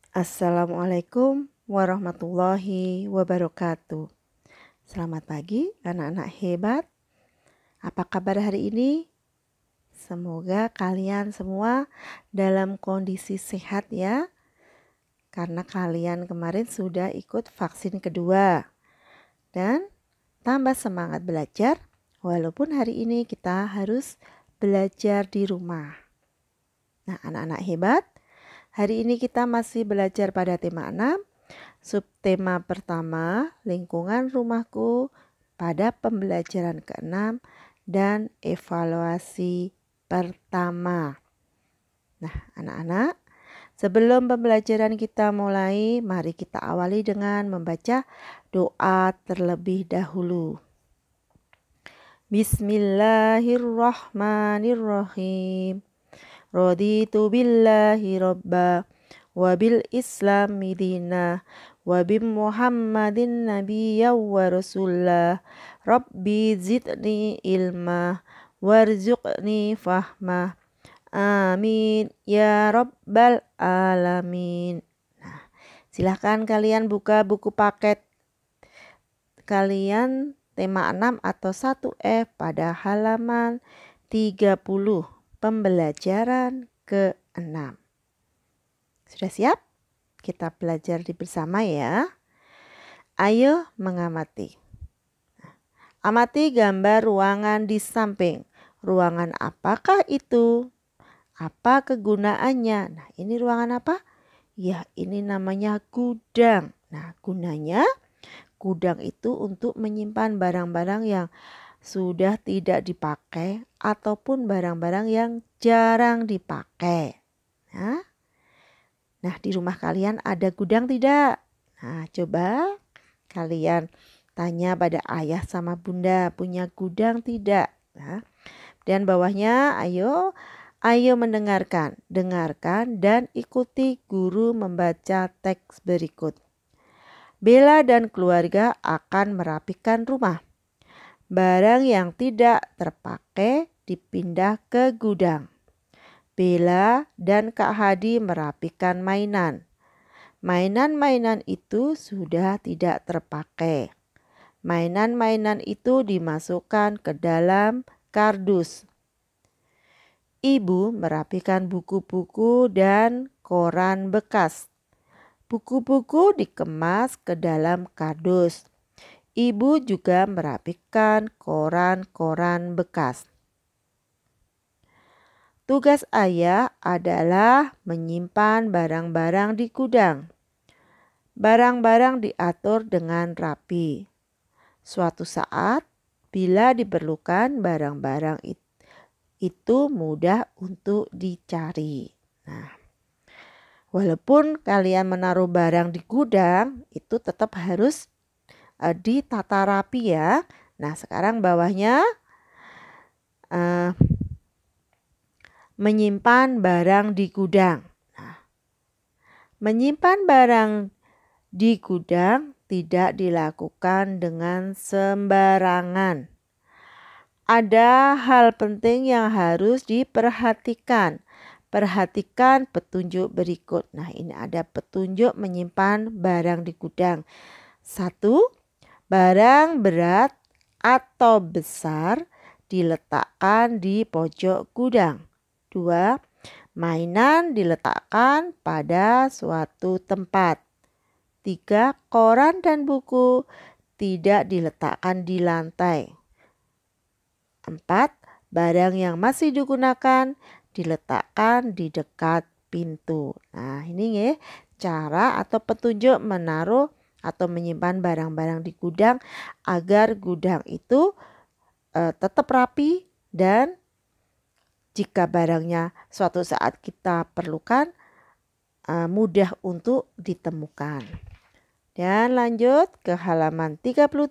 Assalamualaikum warahmatullahi wabarakatuh. Selamat pagi anak-anak hebat. Apa kabar hari ini? Semoga kalian semua dalam kondisi sehat ya. Karena kalian kemarin sudah ikut vaksin kedua. Dan tambah semangat belajar walaupun hari ini kita harus belajar di rumah. Nah, anak-anak hebat, hari ini kita masih belajar pada tema 6. Subtema pertama, lingkungan rumahku pada pembelajaran ke-6 dan evaluasi pertama. Nah, anak-anak, sebelum pembelajaran kita mulai, mari kita awali dengan membaca doa terlebih dahulu. Bismillahirrahmanirrahim. Raditu billahi robba wabil islami dina wabi muhammadin nabiyya wa rasulullah rabbi zidni ilma warzuqni fahma amin ya rabbal alamin. Nah, silahkan kalian buka buku paket kalian tema 6 atau 1F pada halaman 30. Pembelajaran ke-6. Sudah siap? Kita belajar bersama ya. Ayo mengamati. Amati gambar ruangan di samping. Ruangan apakah itu? Apa kegunaannya? Nah, ini ruangan apa? Ya, ini namanya gudang. Nah, gunanya gudang itu untuk menyimpan barang-barang yang sudah tidak dipakai ataupun barang-barang yang jarang dipakai. Nah, di rumah kalian ada gudang tidak? Nah, coba kalian tanya pada ayah sama bunda, punya gudang tidak? Nah, dan bawahnya ayo mendengarkan. Dengarkan dan ikuti guru membaca teks berikut. Bella dan keluarga akan merapikan rumah. Barang yang tidak terpakai dipindah ke gudang. Bella dan Kak Hadi merapikan mainan. Mainan-mainan itu sudah tidak terpakai. Mainan-mainan itu dimasukkan ke dalam kardus. Ibu merapikan buku-buku dan koran bekas. Buku-buku dikemas ke dalam kardus. Ibu juga merapikan koran-koran bekas. Tugas ayah adalah menyimpan barang-barang di gudang. Barang-barang diatur dengan rapi. Suatu saat, bila diperlukan barang-barang itu mudah untuk dicari. Nah, walaupun kalian menaruh barang di gudang, itu tetap harus ditata rapi ya. Nah, sekarang bawahnya menyimpan barang di gudang. Nah, menyimpan barang di gudang tidak dilakukan dengan sembarangan. Ada hal penting yang harus diperhatikan. Perhatikan petunjuk berikut. Nah, ini ada petunjuk menyimpan barang di gudang. 1. Barang berat atau besar diletakkan di pojok gudang. 2. Mainan diletakkan pada suatu tempat. 3. Koran dan buku tidak diletakkan di lantai. 4. Barang yang masih digunakan diletakkan di dekat pintu. Nah, ini ya cara atau petunjuk menaruh atau menyimpan barang-barang di gudang agar gudang itu tetap rapi dan jika barangnya suatu saat kita perlukan mudah untuk ditemukan. Dan lanjut ke halaman 32.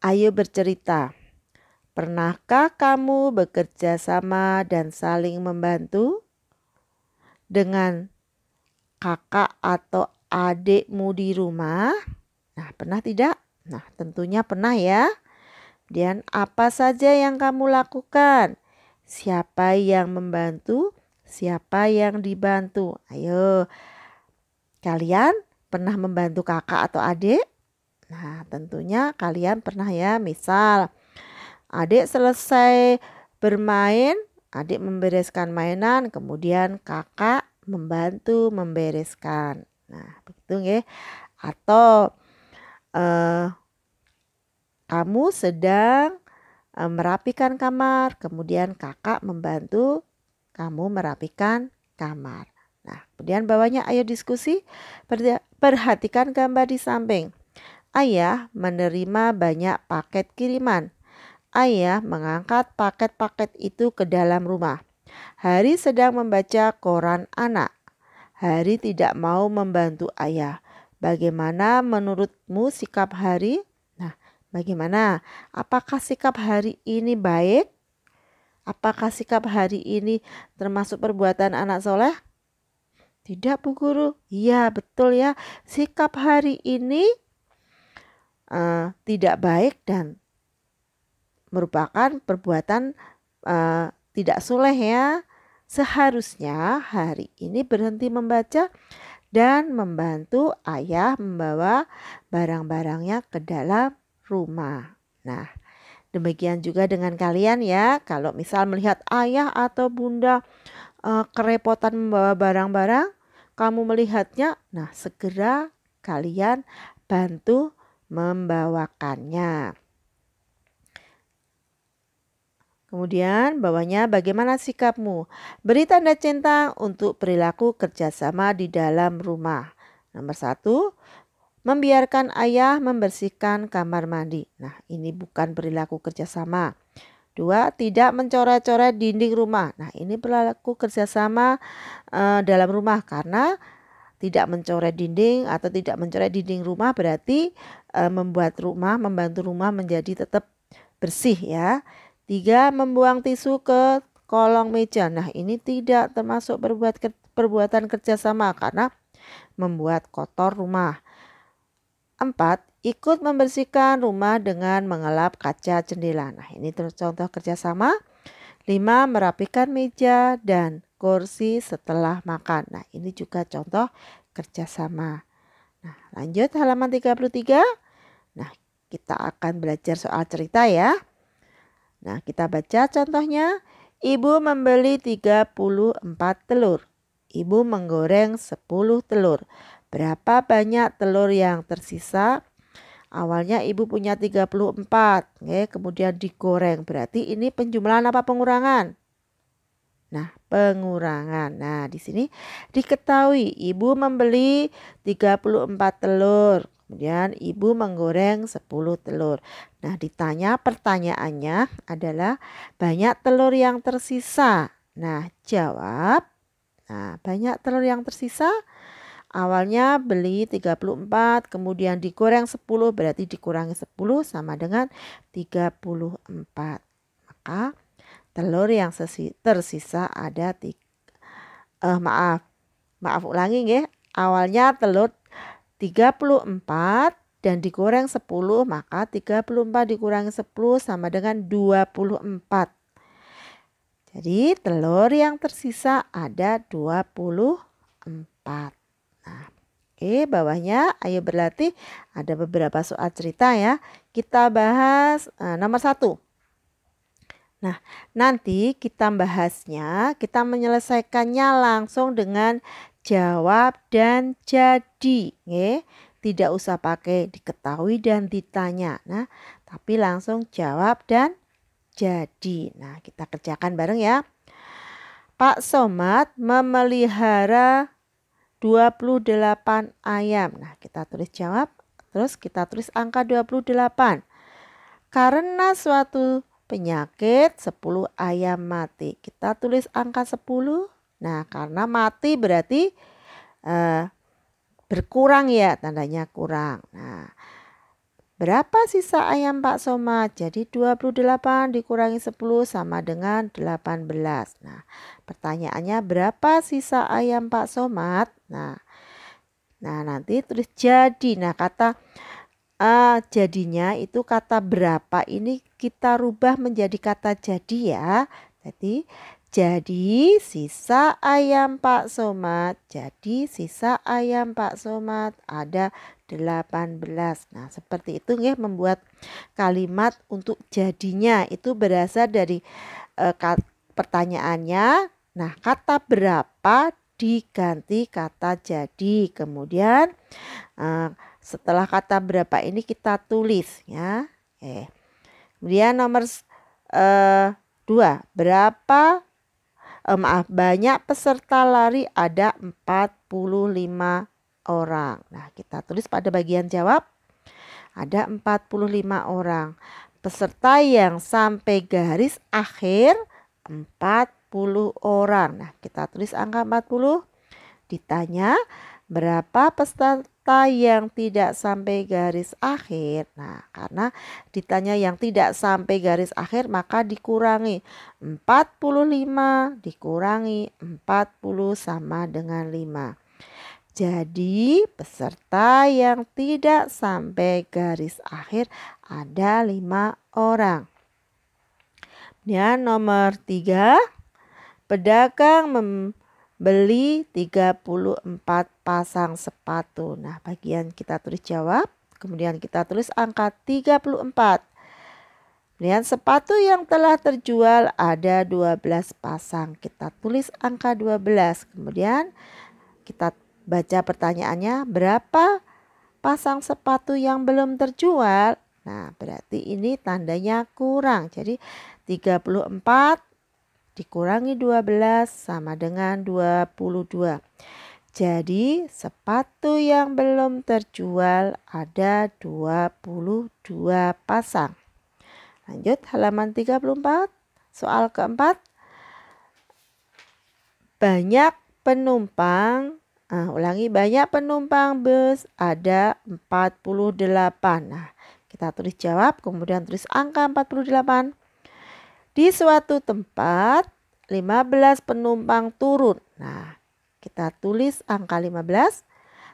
Ayo bercerita. Pernahkah kamu bekerja sama dan saling membantu dengan kakak atau adikmu di rumah? Nah, pernah tidak? Nah, tentunya pernah ya. Dan apa saja yang kamu lakukan? Siapa yang membantu? Siapa yang dibantu? Ayo, kalian pernah membantu kakak atau adik? Nah, tentunya kalian pernah ya. Misal, adik selesai bermain, adik membereskan mainan, kemudian kakak membantu membereskan. Nah, begitu ya. Atau kamu sedang merapikan kamar, kemudian kakak membantu kamu merapikan kamar. Nah, kemudian bawahnya ayo diskusi. Perhatikan gambar di samping. Ayah menerima banyak paket kiriman. Ayah mengangkat paket-paket itu ke dalam rumah. Hari sedang membaca koran anak. Hari tidak mau membantu ayah. Bagaimana menurutmu sikap Hari? Nah, bagaimana? Apakah sikap Hari ini baik? Apakah sikap Hari ini termasuk perbuatan anak soleh? Tidak, Bu Guru. Iya, betul ya. Sikap Hari ini tidak baik dan merupakan perbuatan tidak soleh ya. Seharusnya Hari ini berhenti membaca dan membantu ayah membawa barang-barangnya ke dalam rumah. Nah, demikian juga dengan kalian ya. Kalau misal melihat ayah atau bunda kerepotan membawa barang-barang, kamu melihatnya, nah segera kalian bantu membawakannya. Kemudian bawahnya bagaimana sikapmu? Beri tanda centang untuk perilaku kerjasama di dalam rumah. Nomor 1, membiarkan ayah membersihkan kamar mandi. Nah, ini bukan perilaku kerjasama. 2, tidak mencoret-coret dinding rumah. Nah, ini perilaku kerjasama dalam rumah karena tidak mencoret dinding atau tidak mencoret dinding rumah berarti membantu rumah menjadi tetap bersih ya. 3, membuang tisu ke kolong meja. Nah, ini tidak termasuk perbuatan kerjasama karena membuat kotor rumah. 4, ikut membersihkan rumah dengan mengelap kaca jendela. Nah, ini contoh kerjasama. 5, merapikan meja dan kursi setelah makan. Nah, ini juga contoh kerjasama. Nah, lanjut halaman 33. Nah, kita akan belajar soal cerita ya. Nah, kita baca contohnya. Ibu membeli 34 telur. Ibu menggoreng 10 telur. Berapa banyak telur yang tersisa? Awalnya ibu punya 34, kemudian digoreng. Berarti ini penjumlahan apa pengurangan? Nah, pengurangan. Nah, di sini diketahui ibu membeli 34 telur. Kemudian ibu menggoreng 10 telur. Nah, ditanya pertanyaannya adalah banyak telur yang tersisa. Nah, jawab. Nah, banyak telur yang tersisa. Awalnya beli 34, kemudian digoreng 10, berarti dikurangi 10 sama dengan 34. Maka telur yang tersisa ada maaf ulangi ya. Awalnya telur 34 dan digoreng 10, maka 34 dikurangi 10 sama dengan 24. Jadi telur yang tersisa ada 24. Nah, bawahnya ayo berlatih. Ada beberapa soal cerita ya. Kita bahas nomor 1. Nah, nanti kita bahasnya, kita menyelesaikannya langsung dengan jawab dan jadi. Tidak usah pakai diketahui dan ditanya. Nah, tapi langsung jawab dan jadi. Nah, kita kerjakan bareng ya. Pak Somad memelihara 28 ayam. Nah, kita tulis jawab, terus kita tulis angka 28. Karena suatu penyakit 10 ayam mati. Kita tulis angka 10. Nah, karena mati berarti berkurang ya, tandanya kurang. Nah, berapa sisa ayam Pak Somad? Jadi 28 dikurangi 10 sama dengan 18. Nah, pertanyaannya berapa sisa ayam Pak Somad? Nah, nanti tulis jadi. Nah, kata jadinya itu kata berapa ini kita rubah menjadi kata jadi ya. Jadi sisa ayam Pak Somad. Jadi sisa ayam Pak Somad ada 18. Nah, seperti itu ya membuat kalimat untuk jadinya. Itu berasal dari pertanyaannya. Nah, kata berapa diganti kata jadi. Kemudian setelah kata berapa ini kita tulis ya. Kemudian nomor 2. Berapa banyak peserta lari? Ada 45 orang. Nah, kita tulis pada bagian jawab. Ada 45 orang. Peserta yang sampai garis akhir 40 orang. Nah, kita tulis angka 40. Ditanya berapa peserta yang tidak sampai garis akhir. Nah, karena ditanya yang tidak sampai garis akhir maka dikurangi 45 dikurangi 40 sama dengan 5. Jadi peserta yang tidak sampai garis akhir ada 5 orang. Dan nomor 3, pedagang membeli 34 pasang sepatu. Nah, bagian kita tulis jawab, kemudian kita tulis angka 34. Kemudian sepatu yang telah terjual ada 12 pasang. Kita tulis angka 12. Kemudian kita baca pertanyaannya, berapa pasang sepatu yang belum terjual? Nah, berarti ini tandanya kurang. Jadi 34 dikurangi 12 sama dengan 22. Jadi sepatu yang belum terjual ada 22 pasang. Lanjut halaman 34. Soal keempat. Banyak penumpang, banyak penumpang bus ada 48. Nah, kita tulis jawab, kemudian tulis angka 48. Di suatu tempat 15 penumpang turun. Nah, kita tulis angka 15.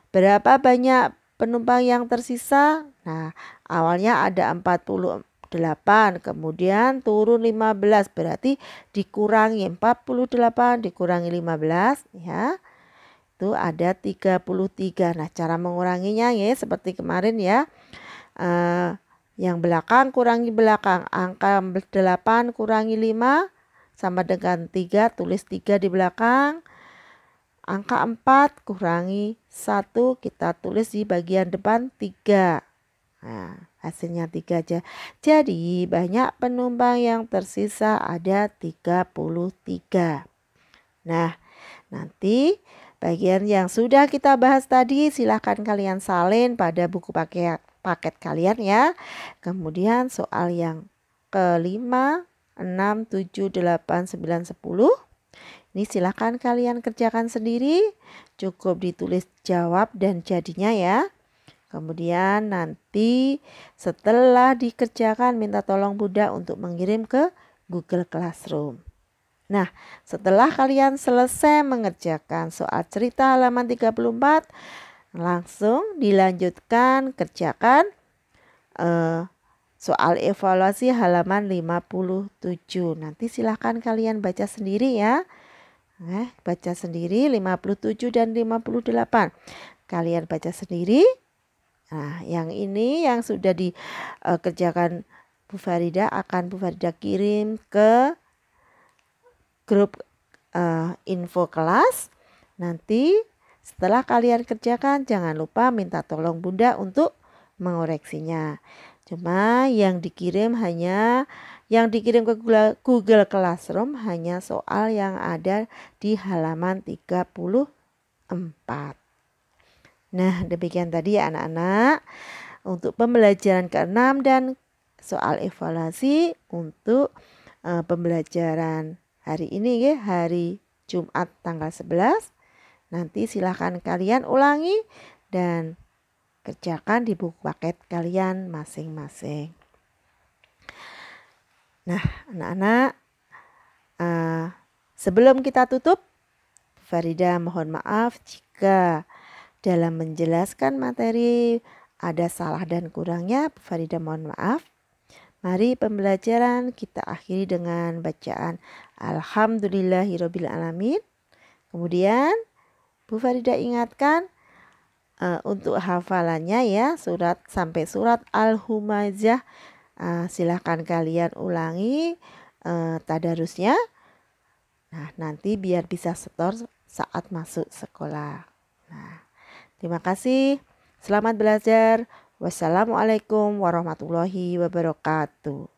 Berapa banyak penumpang yang tersisa? Nah, awalnya ada 48, kemudian turun 15, berarti dikurangi 48 dikurangi 15 ya. Itu ada 33. Nah, cara menguranginya ya seperti kemarin ya. Yang belakang kurangi belakang. Angka 8 kurangi 5 sama dengan 3. Tulis 3 di belakang. Angka 4 kurangi 1. Kita tulis di bagian depan 3. Nah, hasilnya 3 aja. Jadi banyak penumpang yang tersisa ada 33. Nah, nanti bagian yang sudah kita bahas tadi silahkan kalian salin pada buku paket kalian ya. Kemudian soal yang ke-5, 6, 7, 8, 9, 10. Ini silahkan kalian kerjakan sendiri. Cukup ditulis jawab dan jadinya ya. Kemudian nanti setelah dikerjakan minta tolong Bunda untuk mengirim ke Google Classroom. Nah, setelah kalian selesai mengerjakan soal cerita halaman 34, langsung dilanjutkan kerjakan soal evaluasi halaman 57. Nanti silahkan kalian baca sendiri ya. Baca sendiri 57 dan 58. Kalian baca sendiri. Nah, yang ini yang sudah dikerjakan Bu Farida akan Bu Farida kirim ke grup info kelas. Nanti setelah kalian kerjakan jangan lupa minta tolong Bunda untuk mengoreksinya. Cuma yang dikirim ke Google Classroom hanya soal yang ada di halaman 34. Nah, demikian tadi ya anak-anak untuk pembelajaran ke-6 dan soal evaluasi untuk pembelajaran hari ini ya, hari Jumat tanggal 11. Nanti silahkan kalian ulangi dan kerjakan di buku paket kalian masing-masing. Nah, anak-anak, sebelum kita tutup, Farida mohon maaf jika dalam menjelaskan materi ada salah dan kurangnya. Farida mohon maaf. Mari pembelajaran kita akhiri dengan bacaan Alhamdulillahirabbil alamin. Kemudian Bu Farida ingatkan untuk hafalannya ya, surat sampai surat Al-Humazah. Silahkan kalian ulangi tadarusnya. Nah, nanti biar bisa setor saat masuk sekolah. Nah, terima kasih. Selamat belajar. Wassalamualaikum warahmatullahi wabarakatuh.